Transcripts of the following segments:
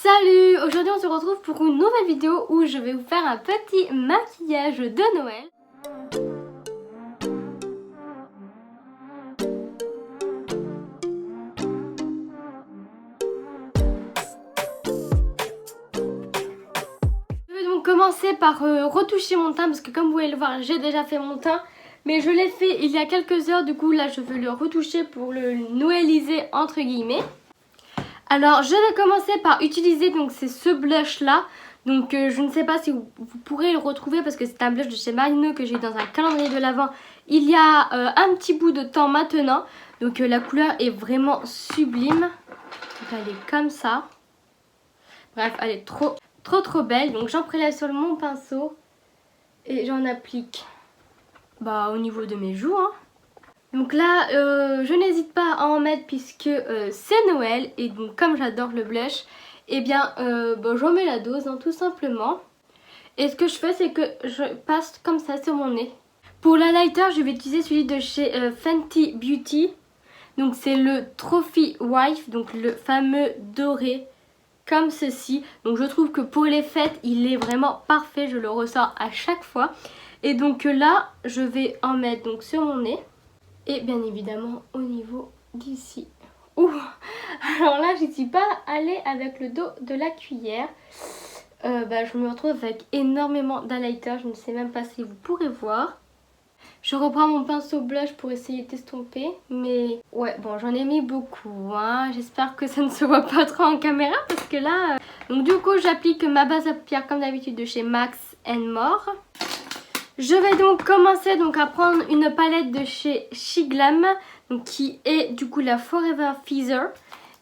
Salut! Aujourd'hui on se retrouve pour une nouvelle vidéo où je vais vous faire un petit maquillage de Noël. Je vais donc commencer par retoucher mon teint parce que comme vous pouvez le voir j'ai déjà fait mon teint. Mais je l'ai fait il y a quelques heures, du coup là je vais le retoucher pour le noëliser entre guillemets. Alors je vais commencer par utiliser donc c'est ce blush là. Donc je ne sais pas si vous pourrez le retrouver parce que c'est un blush de chez Marino que j'ai dans un calendrier de l'Avent il y a un petit bout de temps maintenant. Donc la couleur est vraiment sublime. Donc elle est comme ça. Bref, elle est trop belle. Donc j'en prélève sur mon pinceau et j'en applique au niveau de mes joues. Donc là, je n'hésite pas à en mettre puisque c'est Noël et donc comme j'adore le blush, eh bien j'en mets la dose tout simplement. Et ce que je fais c'est que je passe comme ça sur mon nez. Pour l'highlighter, je vais utiliser celui de chez Fenty Beauty. Donc c'est le Trophy Wife, donc le fameux doré comme ceci. Donc je trouve que pour les fêtes, il est vraiment parfait, je le ressors à chaque fois. Et donc là, je vais en mettre donc sur mon nez. Et bien évidemment au niveau d'ici. Ouh. Alors là je ne suis pas allée avec le dos de la cuillère. Je me retrouve avec énormément d'highlighter. Je ne sais même pas si vous pourrez voir. Je reprends mon pinceau blush pour essayer d'estomper. Mais ouais bon j'en ai mis beaucoup. J'espère que ça ne se voit pas trop en caméra. Parce que là... Donc du coup j'applique ma base à paupières comme d'habitude de chez Max & More. Je vais donc commencer à prendre une palette de chez Shiglam, donc qui est du coup la Forever Feather,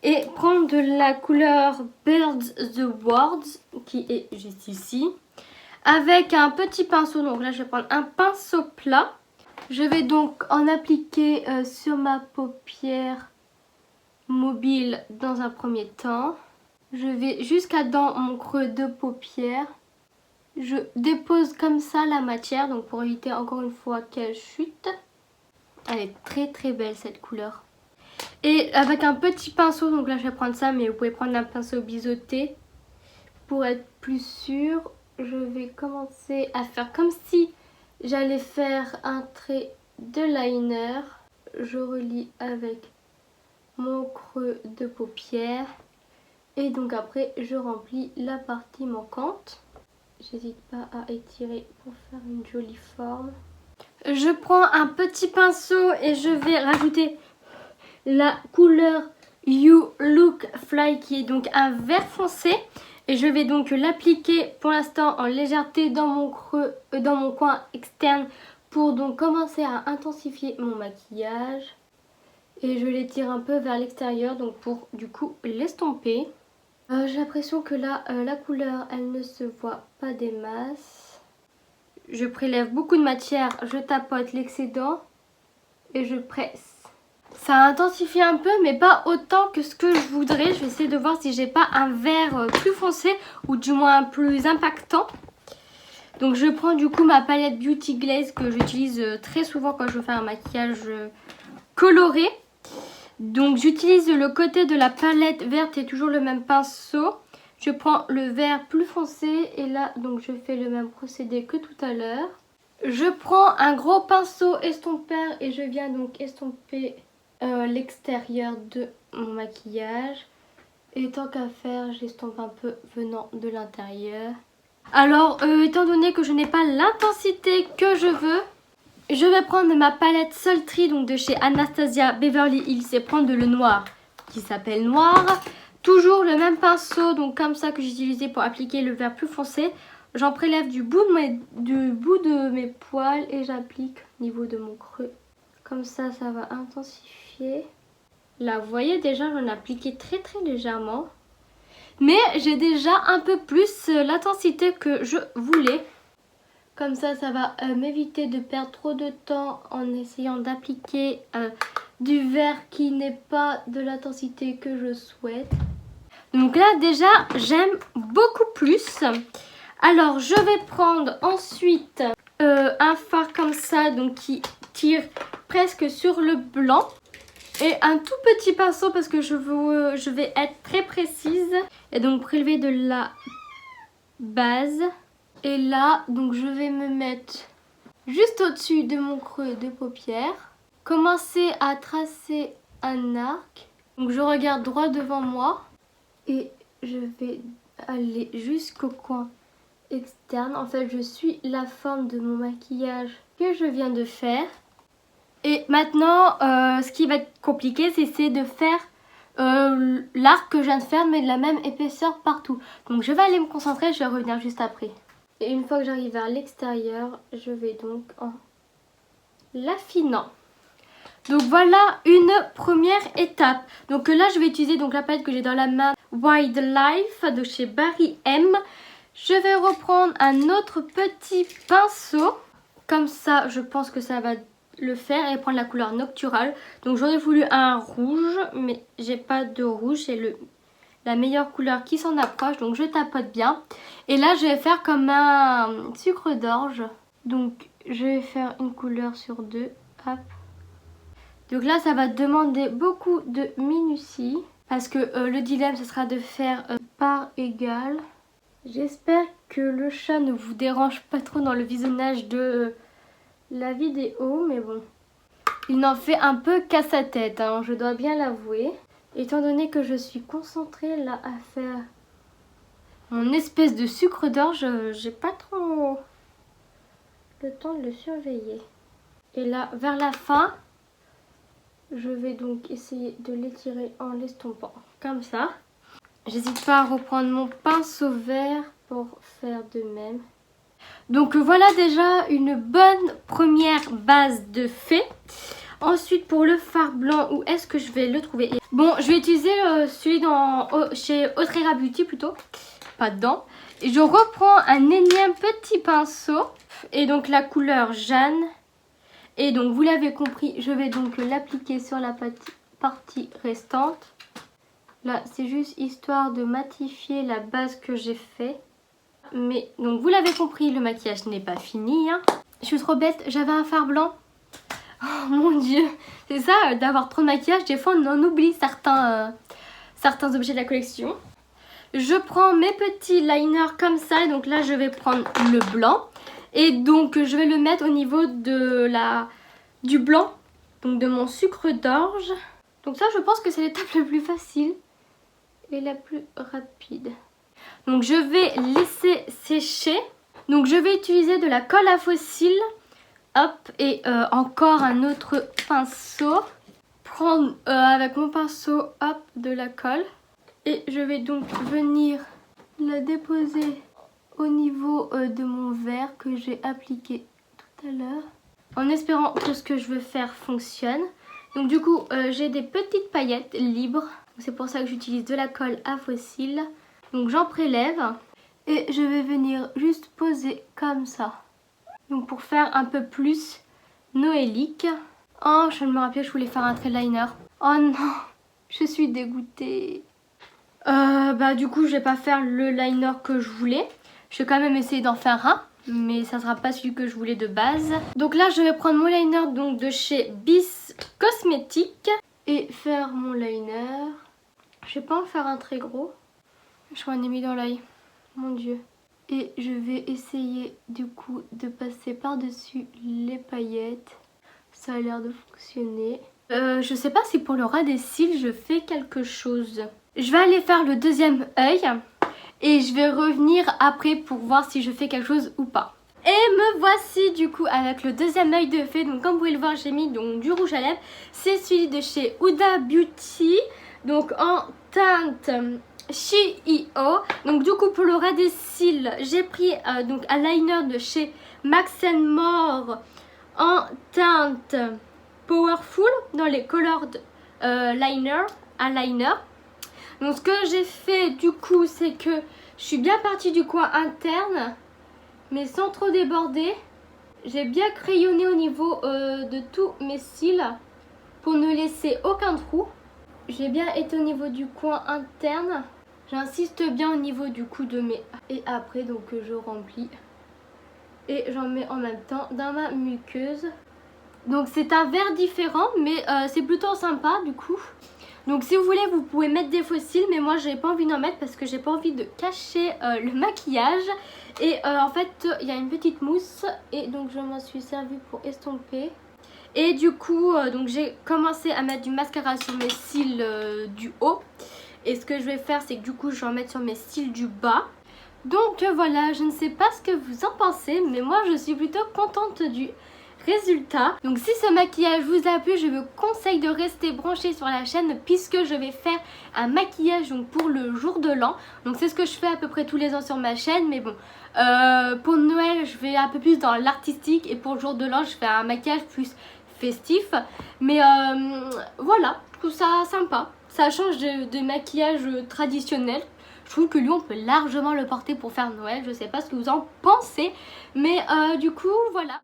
et prendre de la couleur Birds the Words qui est juste ici, avec un petit pinceau. Donc là je vais prendre un pinceau plat. Je vais donc en appliquer sur ma paupière mobile dans un premier temps. Je vais jusqu'à dans mon creux de paupière. Je dépose comme ça la matière, donc pour éviter encore une fois qu'elle chute. Elle est très belle cette couleur. Et avec un petit pinceau, donc là je vais prendre ça, mais vous pouvez prendre un pinceau biseauté. Pour être plus sûr, je vais commencer à faire comme si j'allais faire un trait de liner. Je relie avec mon creux de paupière. Et donc après je remplis la partie manquante. J'hésite pas à étirer pour faire une jolie forme. Je prends un petit pinceau et je vais rajouter la couleur You Look Fly qui est donc un vert foncé. Et je vais donc l'appliquer pour l'instant en légèreté dans mon creux, dans mon coin externe pour donc commencer à intensifier mon maquillage. Et je l'étire un peu vers l'extérieur donc pour du coup l'estomper. J'ai l'impression que là, la couleur, elle ne se voit pas des masses. Je prélève beaucoup de matière, je tapote l'excédent et je presse. Ça intensifie un peu, mais pas autant que ce que je voudrais. Je vais essayer de voir si j'ai pas un vert plus foncé ou du moins plus impactant. Donc je prends du coup ma palette Beauty Glaze que j'utilise très souvent quand je veux faire un maquillage coloré. Donc j'utilise le côté de la palette verte et toujours le même pinceau. Je prends le vert plus foncé et là donc je fais le même procédé que tout à l'heure. Je prends un gros pinceau estompeur et je viens donc estomper l'extérieur de mon maquillage. Et tant qu'à faire, j'estompe un peu venant de l'intérieur. Alors étant donné que je n'ai pas l'intensité que je veux, je vais prendre ma palette Sultry donc de chez Anastasia Beverly Hills et prendre le noir qui s'appelle Noir. Toujours le même pinceau donc comme ça que j'ai utilisé pour appliquer le vert plus foncé. J'en prélève du bout de mes poils et j'applique au niveau de mon creux. Comme ça, ça va intensifier. Là vous voyez déjà j'en ai appliqué très légèrement. Mais j'ai déjà un peu plus l'intensité que je voulais. Comme ça, ça va m'éviter de perdre trop de temps en essayant d'appliquer du vert qui n'est pas de l'intensité que je souhaite. Donc là, déjà, j'aime beaucoup plus. Alors, je vais prendre ensuite un fard comme ça, donc qui tire presque sur le blanc. Et un tout petit pinceau parce que je vais être très précise. Et donc prélever de la base. Et là, donc je vais me mettre juste au-dessus de mon creux de paupière. Commencer à tracer un arc. Donc je regarde droit devant moi. Et je vais aller jusqu'au coin externe. En fait, je suis la forme de mon maquillage que je viens de faire. Et maintenant, ce qui va être compliqué, c'est de faire l'arc que je viens de faire, mais de la même épaisseur partout. Donc je vais aller me concentrer, je vais revenir juste après. Et une fois que j'arrive vers l'extérieur, je vais donc en l'affinant. Donc voilà une première étape. Donc là, je vais utiliser donc la palette que j'ai dans la main, Wildlife de chez Barry M. Je vais reprendre un autre petit pinceau. Comme ça, je pense que ça va le faire et prendre la couleur Noctural. Donc j'aurais voulu un rouge, mais j'ai pas de rouge. C'est la meilleure couleur qui s'en approche. Donc je tapote bien. Et là, je vais faire comme un sucre d'orge. Donc je vais faire une couleur sur deux. Hop. Donc là, ça va demander beaucoup de minutie. Parce que le dilemme, ce sera de faire part égale. J'espère que le chat ne vous dérange pas trop dans le visionnage de la vidéo. Mais bon, il n'en fait un peu qu'à sa tête, hein, je dois bien l'avouer. Étant donné que je suis concentrée là à faire mon espèce de sucre d'orge, j'ai pas trop le temps de le surveiller. Et là, vers la fin, je vais donc essayer de l'étirer en l'estompant, comme ça. J'hésite pas à reprendre mon pinceau vert pour faire de même. Donc voilà déjà une bonne première base de fait. Ensuite pour le fard blanc, où est-ce que je vais le trouver? Bon, je vais utiliser celui chez Autrera Beauty plutôt, pas dedans. Et je reprends un énième petit pinceau et donc la couleur Jeanne. Et donc vous l'avez compris, je vais donc l'appliquer sur la partie restante. Là, c'est juste histoire de matifier la base que j'ai fait. Mais donc vous l'avez compris, le maquillage n'est pas fini. Hein. Je suis trop bête, j'avais un fard blanc. Oh mon dieu, c'est ça d'avoir trop de maquillage. Des fois on en oublie certains objets de la collection. Je prends mes petits liners comme ça. Et donc là je vais prendre le blanc. Et donc je vais le mettre au niveau de du blanc. Donc de mon sucre d'orge. Donc ça je pense que c'est l'étape la plus facile. Et la plus rapide. Donc je vais laisser sécher. Donc je vais utiliser de la colle à fossiles. Hop, et encore un autre pinceau. Prendre avec mon pinceau, hop, de la colle. Et je vais donc venir la déposer au niveau de mon verre que j'ai appliqué tout à l'heure. En espérant que ce que je veux faire fonctionne. Donc du coup, j'ai des petites paillettes libres. C'est pour ça que j'utilise de la colle à fossiles. Donc j'en prélève et je vais venir juste poser comme ça. Donc pour faire un peu plus noélique. Oh, je me rappelle, je voulais faire un trait liner. Oh non, je suis dégoûtée. Du coup, je vais pas faire le liner que je voulais. Je vais quand même essayer d'en faire un. Mais ça sera pas celui que je voulais de base. Donc là, je vais prendre mon liner donc, de chez Bis Cosmetics. Et faire mon liner. Je vais pas en faire un très gros. Je crois qu'on est mis dans l'œil. Mon dieu. Et je vais essayer du coup de passer par-dessus les paillettes. Ça a l'air de fonctionner. Je sais pas si pour le ras des cils je fais quelque chose. Je vais aller faire le deuxième œil. Et je vais revenir après pour voir si je fais quelque chose ou pas. Et me voici du coup avec le deuxième œil de fait. Donc comme vous pouvez le voir, j'ai mis donc du rouge à lèvres. C'est celui de chez Huda Beauty. Donc en teinte Shio. Donc du coup pour le ras des cils, j'ai pris donc un liner de chez Max More en teinte Powerful dans les Colored Liner. Donc ce que j'ai fait du coup, c'est que je suis bien partie du coin interne, mais sans trop déborder. J'ai bien crayonné au niveau de tous mes cils pour ne laisser aucun trou. J'ai bien été au niveau du coin interne. J'insiste bien au niveau du cou de mes... Et après, donc je remplis. Et j'en mets en même temps dans ma muqueuse. Donc c'est un vert différent, mais c'est plutôt sympa du coup. Donc si vous voulez, vous pouvez mettre des fossiles, mais moi j'ai pas envie d'en mettre parce que j'ai pas envie de cacher le maquillage. Et en fait, il y a une petite mousse et donc je m'en suis servi pour estomper. Et du coup, donc j'ai commencé à mettre du mascara sur mes cils du haut. Et ce que je vais faire, c'est que du coup, je vais en mettre sur mes cils du bas. Donc voilà, je ne sais pas ce que vous en pensez, mais moi je suis plutôt contente du résultat. Donc si ce maquillage vous a plu, je vous conseille de rester branché sur la chaîne puisque je vais faire un maquillage donc, pour le jour de l'an. Donc c'est ce que je fais à peu près tous les ans sur ma chaîne, mais bon, pour Noël je vais un peu plus dans l'artistique et pour le jour de l'an je fais un maquillage plus festif. Mais voilà, je trouve ça sympa. Ça change de maquillage traditionnel. Je trouve que lui on peut largement le porter pour faire Noël. Je sais pas ce que vous en pensez, mais du coup voilà.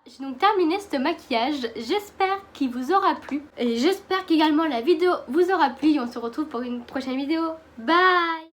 J'ai donc terminé ce maquillage, j'espère qu'il vous aura plu et j'espère qu'également la vidéo vous aura plu et on se retrouve pour une prochaine vidéo. Bye!